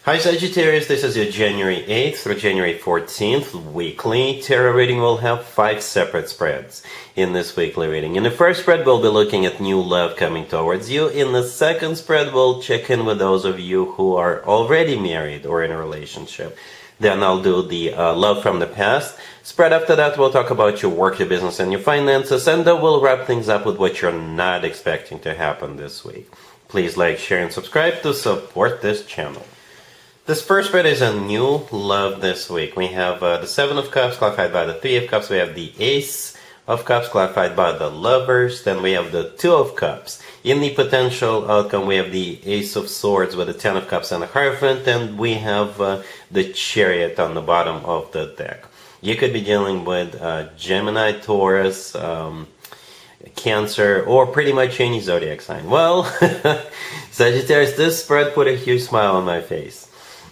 Hi Sagittarius, this is your January 8th through January 14th weekly tarot reading. We'll have 5 separate spreads in this weekly reading. In the first spread, we'll be looking at new love coming towards you. In the second spread, we'll check in with those of you who are already married or in a relationship. Then I'll do the love from the past. Spread after that, we'll talk about your work, your business, and your finances. And then we'll wrap things up with what you're not expecting to happen this week. Please like, share, and subscribe to support this channel. This first spread is a new love this week. We have the 7 of Cups clarified by the 3 of Cups. We have the Ace of Cups clarified by the Lovers. Then we have the 2 of Cups. In the potential outcome, we have the Ace of Swords with the 10 of Cups and the Hierophant. And we have the Chariot on the bottom of the deck. You could be dealing with Gemini, Taurus, Cancer, or pretty much any zodiac sign. Well, Sagittarius, this spread put a huge smile on my face.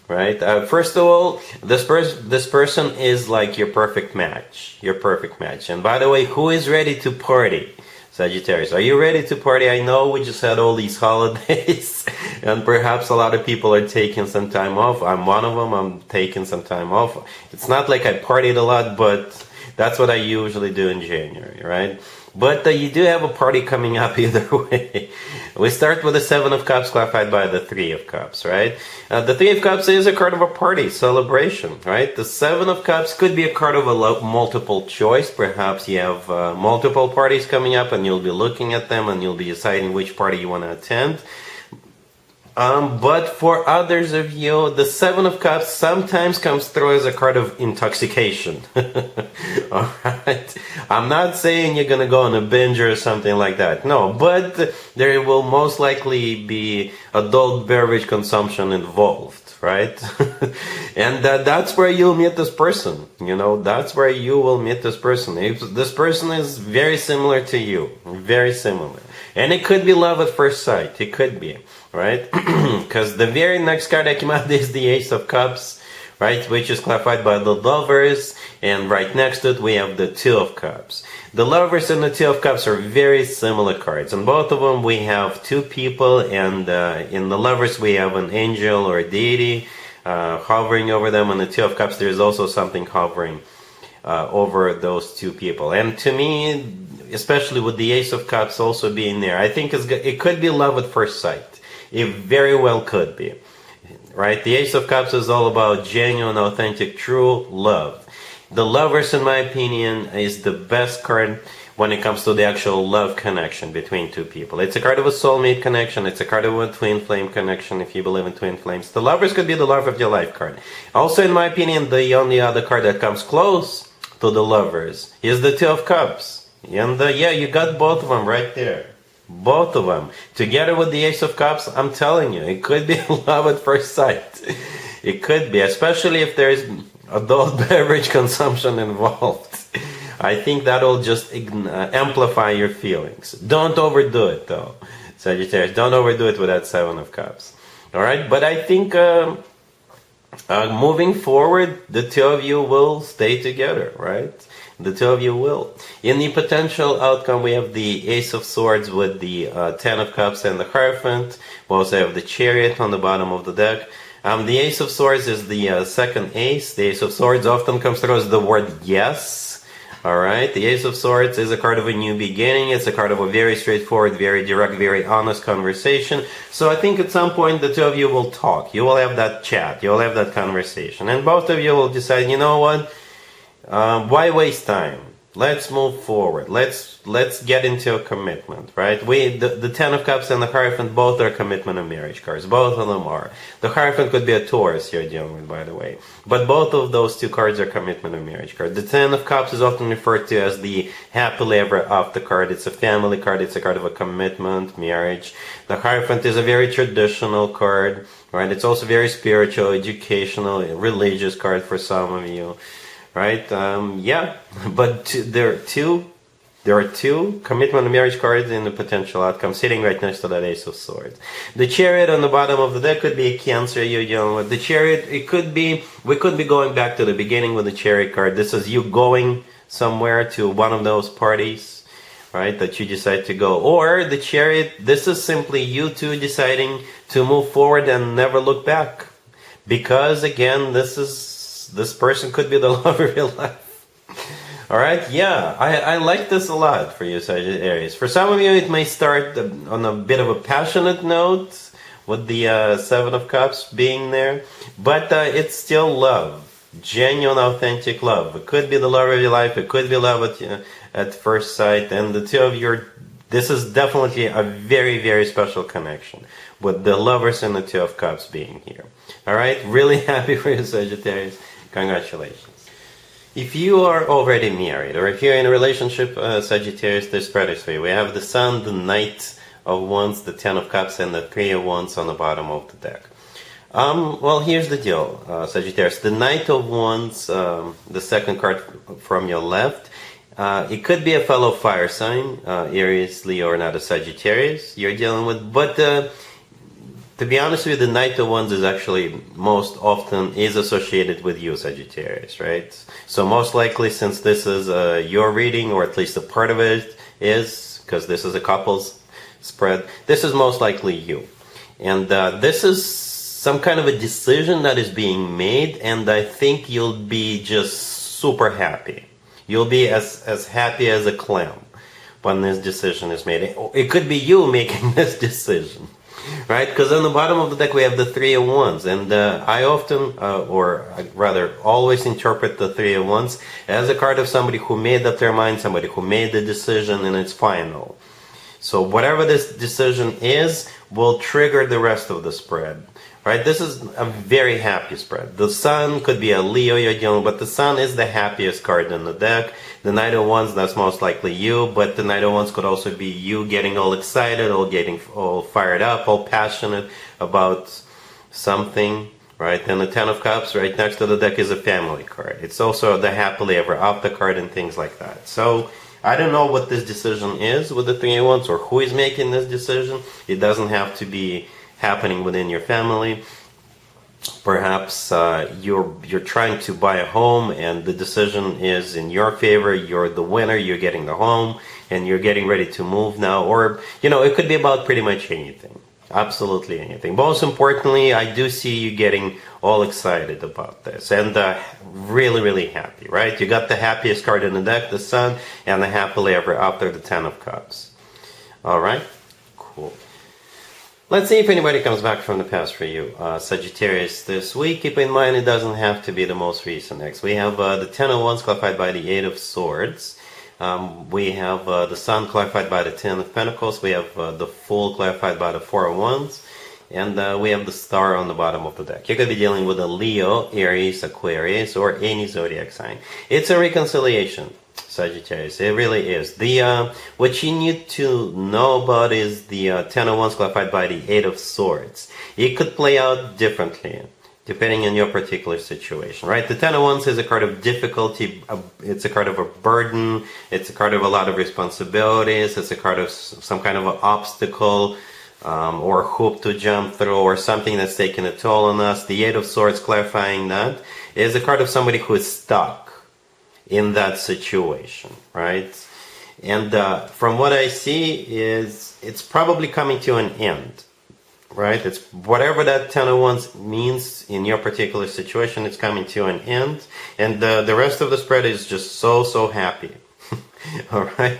Right? First of all, this person is like your perfect match. Your perfect match. And by the way, who is ready to party? Sagittarius, are you ready to party? I know we just had all these holidays, and perhaps a lot of people are taking some time off. I'm one of them. I'm taking some time off. It's not like I partied a lot, but that's what I usually do in January, right? But you do have a party coming up either way. We start with the 7 of Cups clarified by the 3 of Cups, right? The 3 of Cups is a card of a party, celebration, right? The 7 of Cups could be a card of a multiple choice. Perhaps you have multiple parties coming up and you'll be looking at them and you'll be deciding which party you want to attend. But for others of you, the 7 of Cups sometimes comes through as a card of intoxication. Alright? I'm not saying you're going to go on a binge or something like that. No, but there will most likely be adult beverage consumption involved, right? And that's where you'll meet this person. You know, that's where you will meet this person. If this person is very similar to you, very similar. And it could be love at first sight. It could be. Right? Because the very next card that came out is the Ace of Cups, right? Which is clarified by the Lovers. And right next to it, we have the 2 of Cups. The Lovers and the 2 of Cups are very similar cards. In both of them, we have 2 people. And in the Lovers, we have an angel or a deity hovering over them. And the 2 of Cups, there's also something hovering over those 2 people. And to me, especially with the Ace of Cups also being there, I think it could be love at first sight. It very well could be, right? The Ace of Cups is all about genuine, authentic, true love. The Lovers, in my opinion, is the best card when it comes to the actual love connection between 2 people. It's a card of a soulmate connection. It's a card of a twin flame connection, if you believe in twin flames. The Lovers could be the love of your life card. Also, in my opinion, the only other card that comes close to the Lovers is the 2 of Cups. And yeah, you got both of them right there. Both of them. Together with the Ace of Cups, I'm telling you, it could be love at first sight. It could be, especially if there's adult beverage consumption involved. I think that'll just amplify your feelings. Don't overdo it, though, Sagittarius. Don't overdo it with that 7 of Cups. Alright, but I think moving forward, the 2 of you will stay together, right? The 2 of you will. In the potential outcome, we have the Ace of Swords with the 10 of Cups and the Hierophant. We also have the Chariot on the bottom of the deck. The Ace of Swords is the second ace. The Ace of Swords often comes through as the word yes. Alright, the Ace of Swords is a card of a new beginning. It's a card of a very straightforward, very direct, very honest conversation. So I think at some point the 2 of you will talk. You will have that chat. You will have that conversation. And both of you will decide, you know what? Why waste time? Let's move forward. Let's get into a commitment, right? The 10 of Cups and the Hierophant both are commitment and marriage cards. Both of them are. The Hierophant could be a Taurus you're dealing with, by the way. But both of those 2 cards are commitment and marriage cards. The 10 of Cups is often referred to as the happily ever after card. It's a family card. It's a card of a commitment, marriage. The Hierophant is a very traditional card, right? It's also very spiritual, educational, religious card for some of you. Right? Yeah, but there are two commitment and marriage cards in the potential outcome sitting right next to that Ace of Swords. The Chariot on the bottom of the deck could be a Cancer you're dealing with. The Chariot, we could be going back to the beginning with the Chariot card. This is you going somewhere to one of those parties, right, that you decide to go. Or the Chariot, this is simply you two deciding to move forward and never look back. because again, this person could be the love of your life. All right, yeah, I like this a lot for you, Sagittarius. For some of you, it may start on a bit of a passionate note with the Seven of Cups being there, but it's still love, genuine, authentic love. It could be the love of your life, it could be love at first sight, and the two of you, this is definitely a very, very special connection with the lovers and the Two of Cups being here. All right, really happy for you, Sagittarius. Congratulations. If you are already married, or if you're in a relationship, Sagittarius, this spread is for you. We have the Sun, the Knight of Wands, the Ten of Cups, and the Three of Wands on the bottom of the deck. Well, here's the deal, Sagittarius. The Knight of Wands, the second card from your left, it could be a fellow fire sign, Aries, Leo, or not a Sagittarius you're dealing with, but to be honest with you, the Knight of Wands is actually most often is associated with you, Sagittarius, right? So most likely, since this is your reading, or at least a part of it is, because this is a couple's spread, this is most likely you. And this is some kind of a decision that is being made, and I think you'll be just super happy. You'll be as happy as a clam when this decision is made. It could be you making this decision. Right, because on the bottom of the deck we have the Three of Wands, and I often, or rather always interpret the Three of Wands as a card of somebody who made up their mind, somebody who made the decision and it's final. So whatever this decision is will trigger the rest of the spread. Right, this is a very happy spread. The Sun could be a Leo you're dealing with, but the Sun is the happiest card in the deck. The Knight of Wands, that's most likely you, but the Knight of Wands could also be you getting all excited, or getting all fired up, all passionate about something, right? And the Ten of Cups right next to the deck is a family card. It's also the happily ever after card and things like that. So I don't know what this decision is with the Three of Wands, or who is making this decision. It doesn't have to be happening within your family. Perhaps you're trying to buy a home and the decision is in your favor. You're the winner, you're getting the home, and you're getting ready to move now. Or, it could be about pretty much anything. Absolutely anything. Most importantly, I do see you getting all excited about this and really, really happy, right? You got the happiest card in the deck, the Sun, and the happily ever after, the Ten of Cups. All right, cool. Let's see if anybody comes back from the past for you, Sagittarius, this week. Keep in mind, it doesn't have to be the most recent. Next, we have the Ten of Wands clarified by the Eight of Swords. We have the Sun clarified by the Ten of Pentacles. We have the Fool clarified by the Four of Wands. And we have the Star on the bottom of the deck. You could be dealing with a Leo, Aries, Aquarius, or any zodiac sign. It's a reconciliation, Sagittarius. It really is. What you need to know about is the Ten of Wands clarified by the Eight of Swords. It could play out differently depending on your particular situation, right? The Ten of Wands is a card of difficulty. It's a card of a burden. It's a card of a lot of responsibilities. It's a card of some kind of an obstacle or a hoop to jump through, or something that's taking a toll on us. The Eight of Swords, clarifying that, is a card of somebody who is stuck in that situation, right? And from what I see is it's probably coming to an end, right? It's whatever that Ten of Wands means in your particular situation, it's coming to an end, and the rest of the spread is just so happy. All right,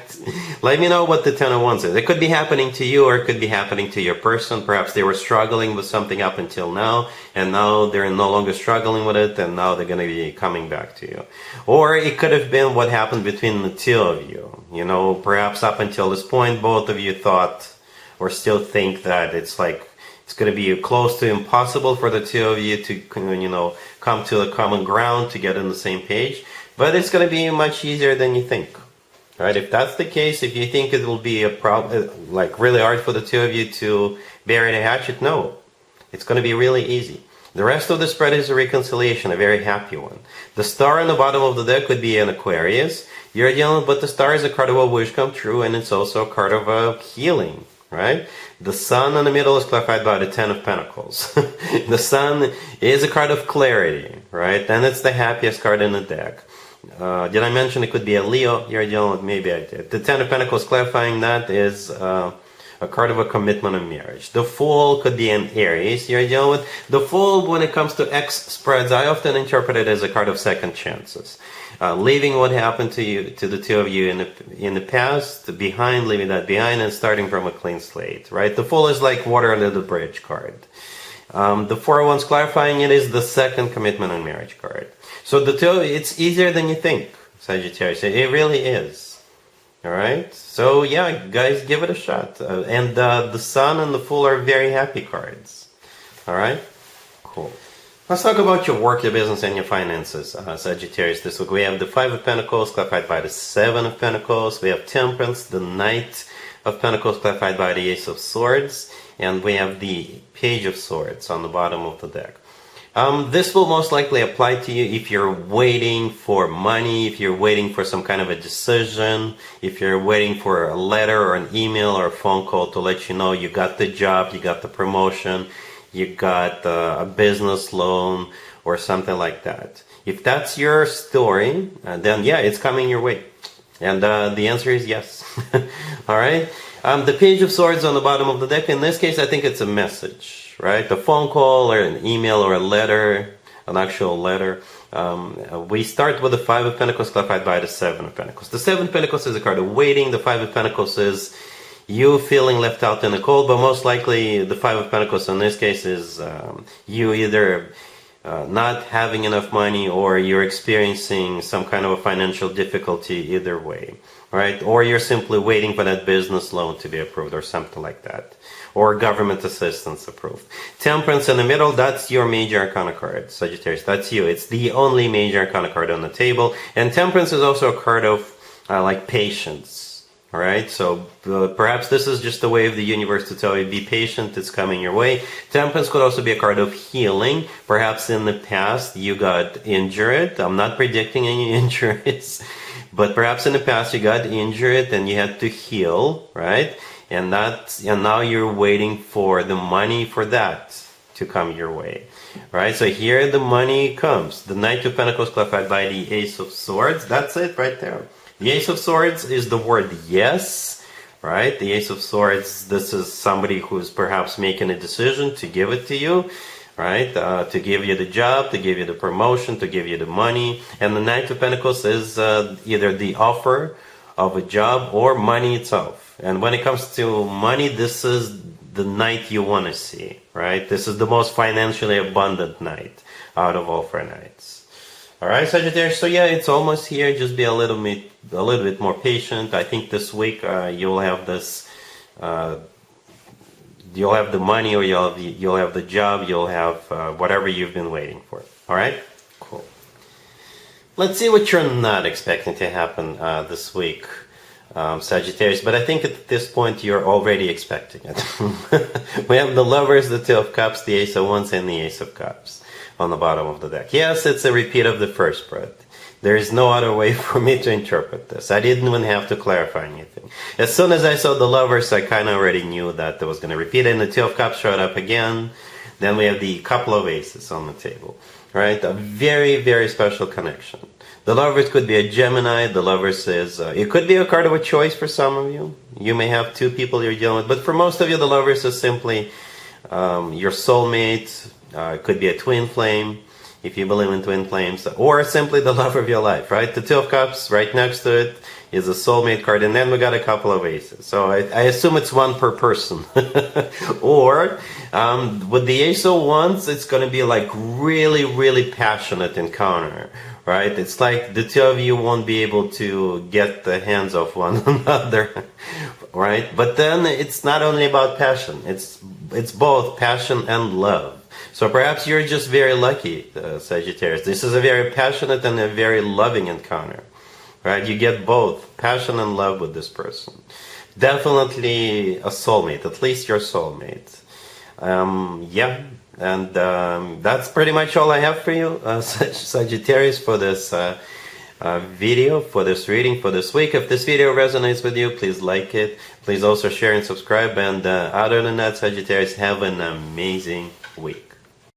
let me know what the Ten of Wands is. It could be happening to you, or it could be happening to your person. Perhaps they were struggling with something up until now, and now they're no longer struggling with it, and now they're going to be coming back to you. Or it could have been what happened between the two of you. Perhaps up until this point, both of you thought or still think that it's going to be close to impossible for the two of you to come to a common ground, to get on the same page. But it's going to be much easier than you think. Right? If that's the case, if you think it will be a problem, really hard for the two of you to bury the hatchet, no. It's going to be really easy. The rest of the spread is a reconciliation, a very happy one. The Star on the bottom of the deck could be an Aquarius. You're dealing, but the Star is a card of a wish come true, and it's also a card of a healing, right? The Sun in the middle is clarified by the Ten of Pentacles. The Sun is a card of clarity, right? And it's the happiest card in the deck. Did I mention it could be a Leo you're dealing with? Maybe I did. The Ten of Pentacles, clarifying that, is a card of a commitment of marriage. The Fool could be an Aries you're dealing with. The Fool, when it comes to X spreads, I often interpret it as a card of second chances. Leaving what happened to you, to the two of you in the past behind, leaving that behind, and starting from a clean slate, right? The Fool is like water under the bridge card. The Four of Wands clarifying it is the second commitment and marriage card. So the two, it's easier than you think, Sagittarius. It really is. All right. So yeah, guys, give it a shot. And the Sun and the Fool are very happy cards. All right. Cool. Let's talk about your work, your business, and your finances, Sagittarius. This week we have the Five of Pentacles clarified by the Seven of Pentacles. We have Temperance, the Knight of Pentacles clarified by the Ace of Swords. And we have the Page of Swords on the bottom of the deck. This will most likely apply to you if you're waiting for money, if you're waiting for some kind of a decision, if you're waiting for a letter or an email or a phone call to let you know you got the job, you got the promotion, you got a business loan or something like that. If that's your story, then yeah, it's coming your way. And the answer is yes. All right. The Page of Swords on the bottom of the deck, in this case, I think it's a message, right? A phone call or an email or a letter, an actual letter. We start with the Five of Pentacles clarified by the Seven of Pentacles. The Seven of Pentacles is a card of waiting. The Five of Pentacles is you feeling left out in the cold, but most likely the Five of Pentacles in this case is you either not having enough money or you're experiencing some kind of a financial difficulty either way, right? Or you're simply waiting for that business loan to be approved or something like that. Or government assistance approved. Temperance in the middle, that's your major arcana card, Sagittarius. That's you. It's the only major arcana card on the table. And Temperance is also a card of like patience. All right, so perhaps this is just the way of the universe to tell you, be patient, it's coming your way. Temperance could also be a card of healing. Perhaps in the past you got injured. I'm not predicting any injuries, but perhaps in the past you got injured and you had to heal, right? And now you're waiting for the money for that to come your way, right? So here the money comes. The Knight of Pentacles clarified by the Ace of Swords. That's it right there. The Ace of Swords is the word yes, right? The Ace of Swords, this is somebody who's perhaps making a decision to give it to you, right? To give you the job, to give you the promotion, to give you the money. And the Knight of Pentacles is either the offer of a job or money itself. And when it comes to money, this is the knight you want to see, right? This is the most financially abundant knight out of all four knights. All right, Sagittarius. So yeah, it's almost here. Just be a little bit more patient. I think this week you'll have this. You'll have the money, or you'll have the job. You'll have whatever you've been waiting for. All right, cool. Let's see what you're not expecting to happen this week, Sagittarius. But I think at this point you're already expecting it. We have the Lovers, the Two of Cups, the Ace of Wands, and the Ace of Cups on the bottom of the deck. Yes, it's a repeat of the first spread. There is no other way for me to interpret this. I didn't even have to clarify anything. As soon as I saw the Lovers, I kind of already knew that it was going to repeat, and the Two of Cups showed up again. Then we have the couple of aces on the table, right? A very, very special connection. The Lovers could be a Gemini. The Lovers is, it could be a card of a choice for some of you. You may have two people you're dealing with, but for most of you, the Lovers is simply your soulmate. It could be a twin flame, if you believe in twin flames, or simply the love of your life, right? The Two of Cups, right next to it, is a soulmate card, and then we got a couple of aces. So I assume it's one per person. Or with the Ace of Wands, it's going to be like really, really passionate encounter, right? It's like the two of you won't be able to get the hands off one another, right? But then it's not only about passion. It's both passion and love. So perhaps you're just very lucky, Sagittarius. This is a very passionate and a very loving encounter, right? You get both passion and love with this person. Definitely a soulmate, at least your soulmate. Yeah, and that's pretty much all I have for you, Sagittarius, for this video, for this reading, for this week. If this video resonates with you, please like it. Please also share and subscribe. And other than that, Sagittarius, have an amazing week.